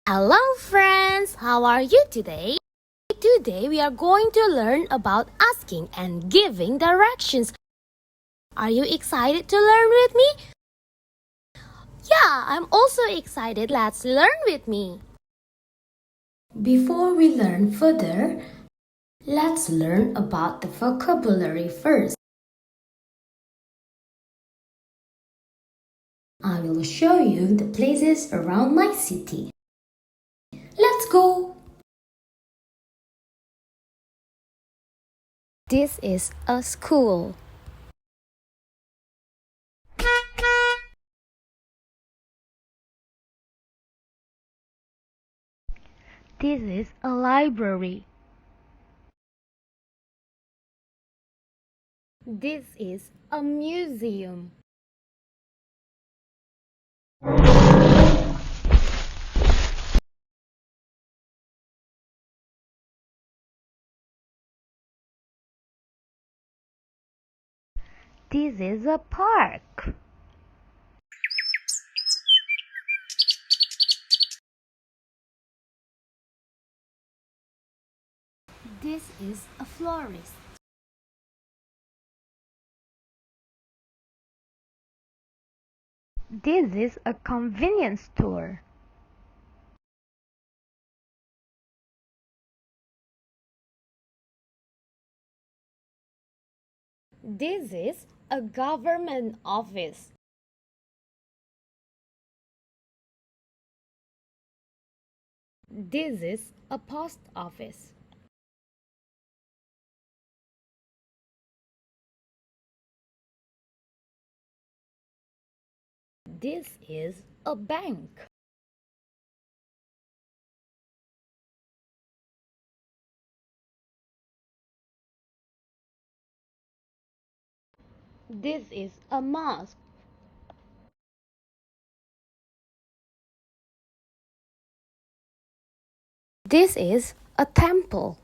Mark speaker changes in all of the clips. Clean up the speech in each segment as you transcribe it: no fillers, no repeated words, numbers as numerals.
Speaker 1: Hello friends, how are you today? Today we are going to learn about asking and giving directions. Are you excited to learn with me? Yeah, I'm also excited. Let's learn with me. Before we learn further, let's learn about the vocabulary first. I will show you the places around my city. Let's go! This is a school. This is a library. This is a museum. This is a park. This is a florist. This is a convenience store. This is a government office. This is a post office. This is a bank. This is a mosque. This is a temple.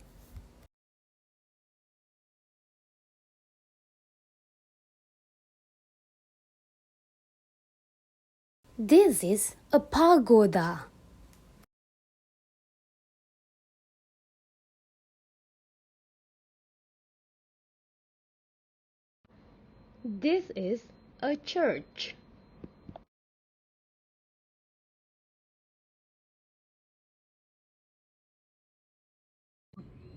Speaker 1: This is a pagoda. This is a church.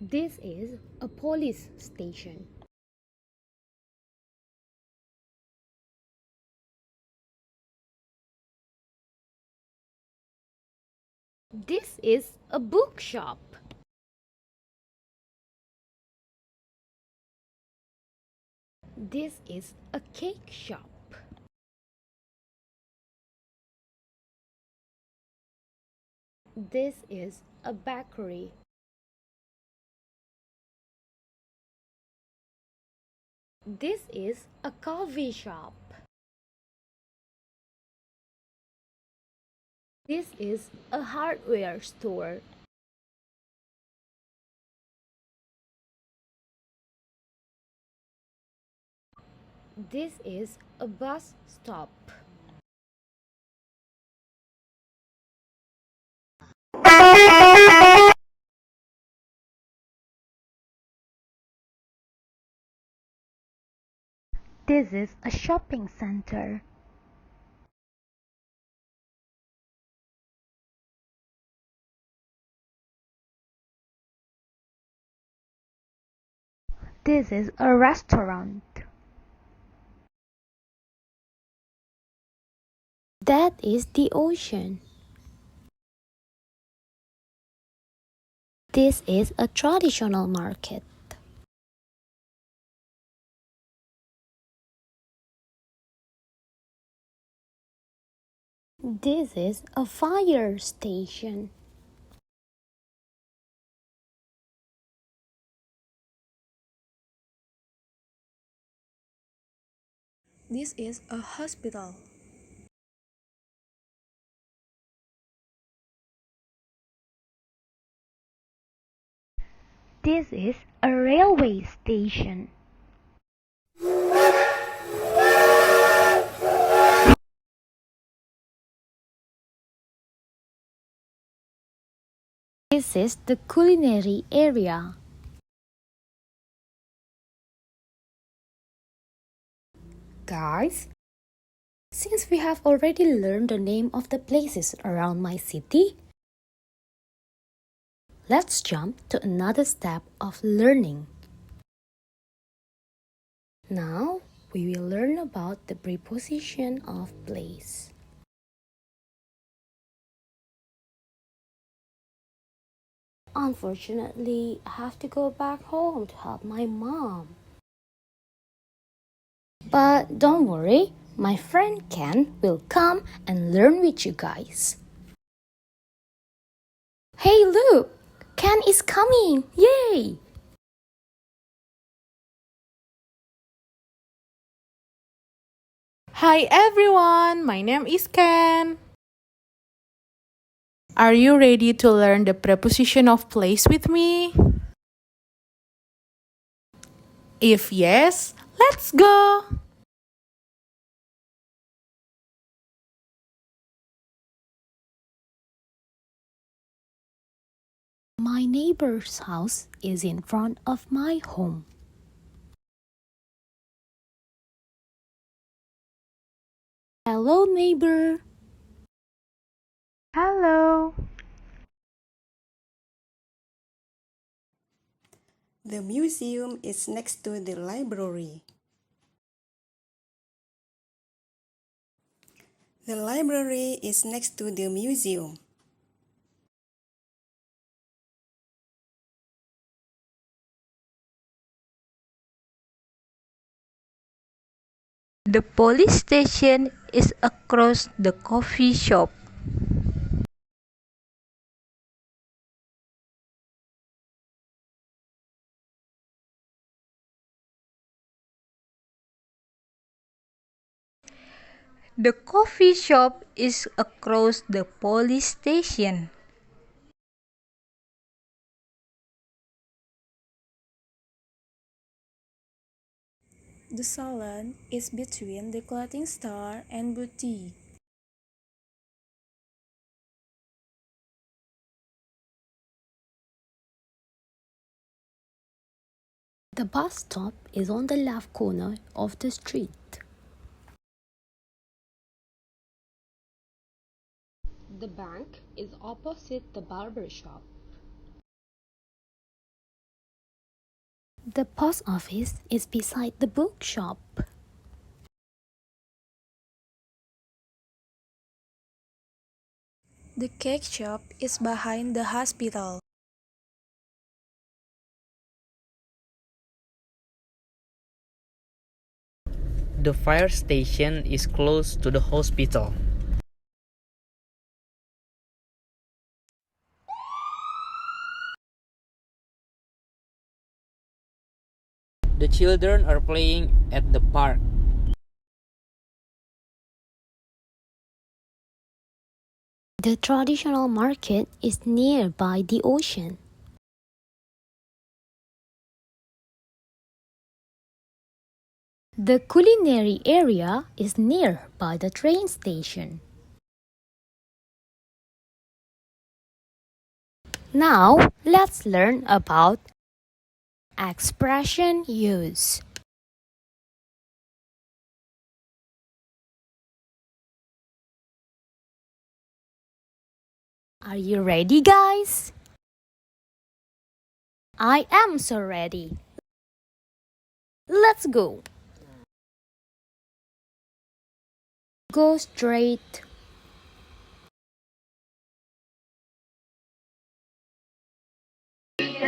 Speaker 1: This is a police station. This is a bookshop. This is a cake shop. This is a bakery. This is a coffee shop. This is a hardware store. This is a bus stop. This is a shopping center. This is a restaurant. That is the ocean. This is a traditional market. This is a fire station.
Speaker 2: This is a hospital.
Speaker 1: This is a railway station. This is the culinary area. Guys, since we have already learned the name of the places around my city, let's jump to another step of learning. Now, we will learn about the preposition of place. Unfortunately, I have to go back home to help my mom. But don't worry, my friend Ken will come and learn with you guys. Hey, look! Ken is coming! Yay!
Speaker 3: Hi everyone, my name is Ken. Are you ready to learn the preposition of place with me? If yes, let's go!
Speaker 1: My neighbor's house is in front of my home. Hello, neighbor.
Speaker 3: Hello.
Speaker 4: The museum is next to the library. The library is next to the museum.
Speaker 2: The police station is across the coffee shop. The coffee shop is across the police station.
Speaker 5: The salon is between the clothing store and boutique.
Speaker 1: The bus stop is on the left corner of the street. The bank is opposite the barber shop. The post office is beside the bookshop.
Speaker 5: The cake shop is behind the hospital.
Speaker 6: The fire station is close to the hospital. The children are playing at the park.
Speaker 1: The traditional market is nearby the ocean. The culinary area is nearby the train station. Now, let's learn about expression use. Are you ready, guys? I am so ready. Let's go. Go straight.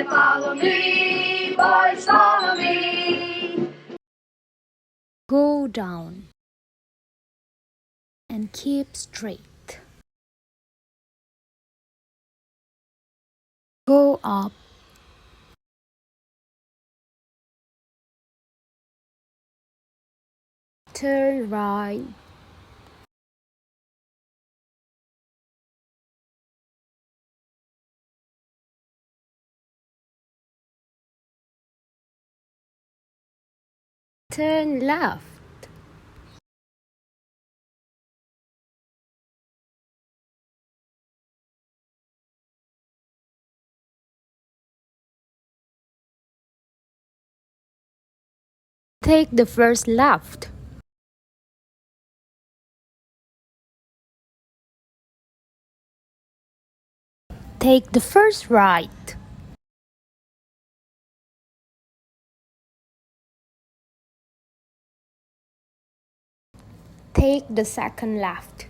Speaker 7: Follow me, boys, follow me.
Speaker 1: Go down. And keep straight. Go up. Turn right. Turn left. Take the first left. Take the first right. Take the second left.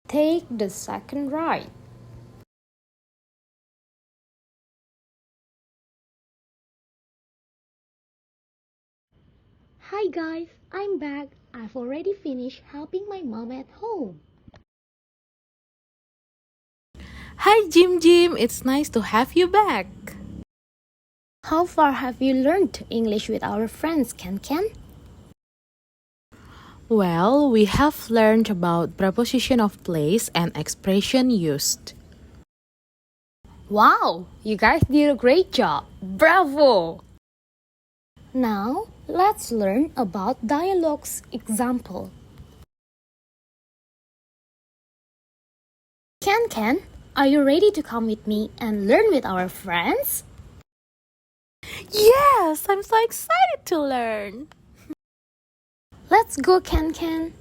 Speaker 1: Take the second right. Hi guys, I'm back. I've already finished helping my mom at home.
Speaker 3: Hi, Jim Jim. It's nice to have you back.
Speaker 1: How far have you learned English with our friends, Ken Ken?
Speaker 3: Well, we have learned about preposition of place and expression used.
Speaker 1: Wow, you guys did a great job. Bravo! Now, let's learn about dialogues example. Ken Ken, are you ready to come with me and learn with our friends?
Speaker 3: Yes, I'm so excited to learn.
Speaker 1: Let's go, Ken Ken.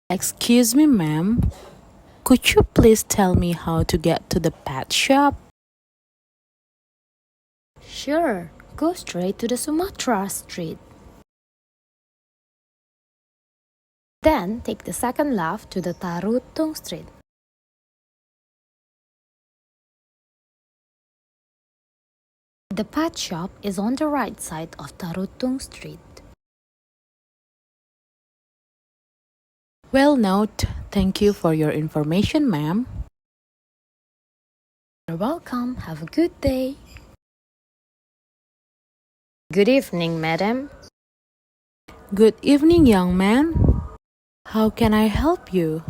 Speaker 3: Excuse me, ma'am. Could you please tell me how to get to the pet shop?
Speaker 1: Sure, go straight to the Sumatra Street. Then take the second left to the Tarutung Street. The pet shop is on the right side of Tarutung Street.
Speaker 3: Well noted. Thank you for your information, ma'am.
Speaker 1: You're welcome. Have a good day. Good evening, madam.
Speaker 3: Good evening, young man. How can I help you?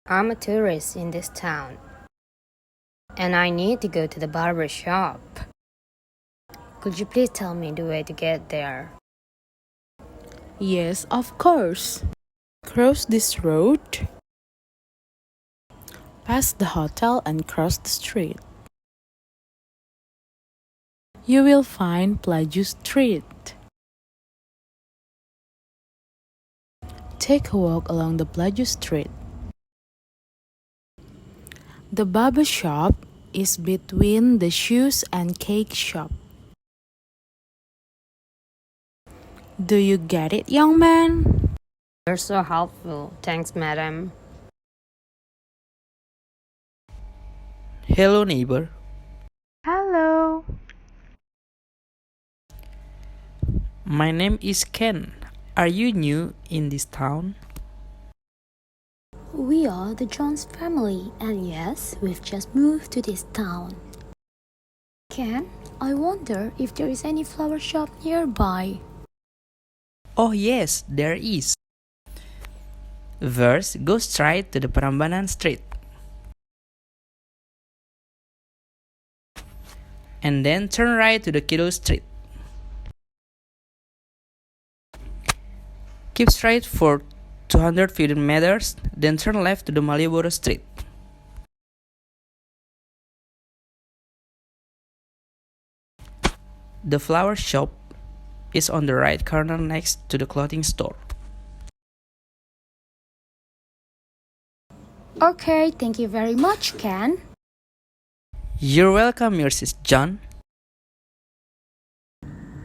Speaker 1: I'm a tourist in this town, and I need to go to the barber shop. Could you please tell me the way to get there?
Speaker 3: Yes, of course. Cross this road, pass the hotel and cross the street. You will find Pelaju Street. Take a walk along the Pelaju Street. The barber shop is between the shoes and cake shop. Do you get it, young man?
Speaker 1: You're so helpful. Thanks, madam.
Speaker 6: Hello, neighbor.
Speaker 2: Hello.
Speaker 6: My name is Ken. Are you new in this town?
Speaker 1: We are the Jones family, and yes, we've just moved to this town. Ken, I wonder if there is any flower shop nearby.
Speaker 6: Oh yes, there is. First, go straight to the Prambanan Street. And then turn right to the Kiddo Street. Keep straight for 250 meters, then turn left to the Malioboro Street. The flower shop is on the right corner next to the clothing store.
Speaker 1: Okay, thank you very much, Ken.
Speaker 6: You're welcome, Mrs. John.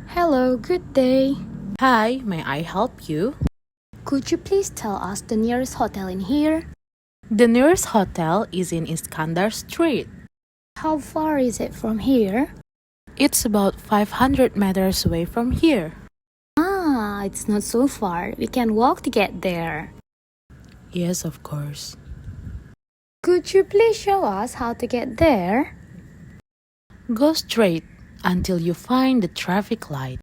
Speaker 1: Hello, good day.
Speaker 3: Hi, may I help you?
Speaker 1: Could you please tell us the nearest hotel in here?
Speaker 3: The nearest hotel is in Iskandar Street.
Speaker 1: How far is it from here?
Speaker 3: It's about 500 meters away from here.
Speaker 1: Ah, it's not so far. We can walk to get there.
Speaker 3: Yes, of course.
Speaker 1: Could you please show us how to get there?
Speaker 3: Go straight until you find the traffic light.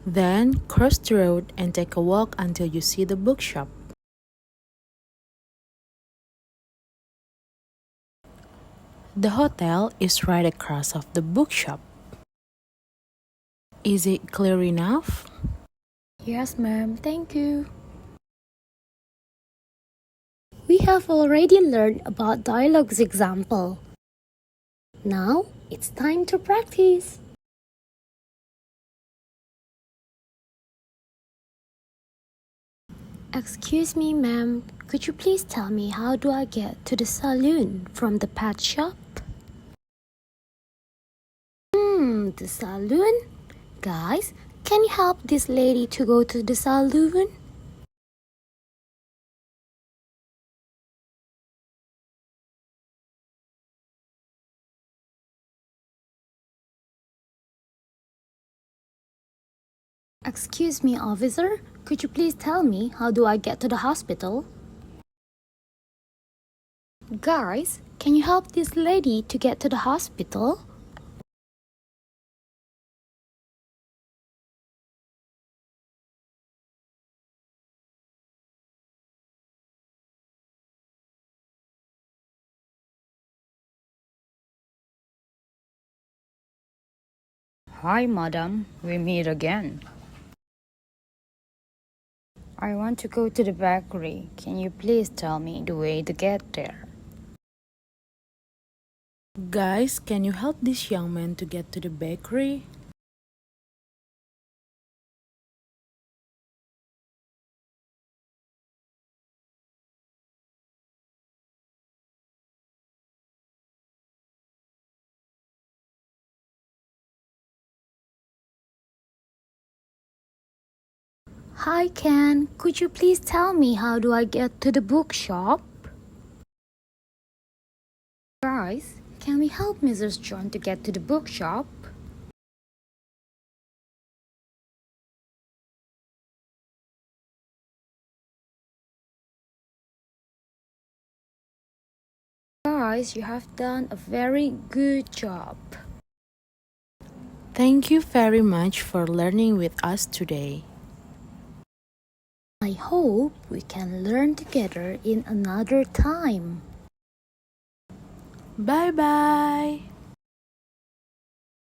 Speaker 3: Then cross the road and take a walk until you see the bookshop. The hotel is right across of the bookshop. Is it clear enough?
Speaker 1: Yes, ma'am. Thank you. We have already learned about dialogues example. Now it's time to practice. Excuse me, ma'am. Could you please tell me how do I get to the saloon from the pet shop? The saloon? Guys, can you help this lady to go to the saloon? Excuse me, officer. Could you please tell me how do I get to the hospital? Guys, can you help this lady to get to the hospital?
Speaker 8: Hi, madam. We meet again. I want to go to the bakery. Can you please tell me the way to get there?
Speaker 3: Guys, can you help this young man to get to the bakery?
Speaker 1: Hi, Ken. Could you please tell me how do I get to the bookshop? Guys, can we help Mrs. John to get to the bookshop? Guys, you have done a very good job.
Speaker 3: Thank you very much for learning with us today.
Speaker 1: I hope we can learn together in another time.
Speaker 3: Bye bye.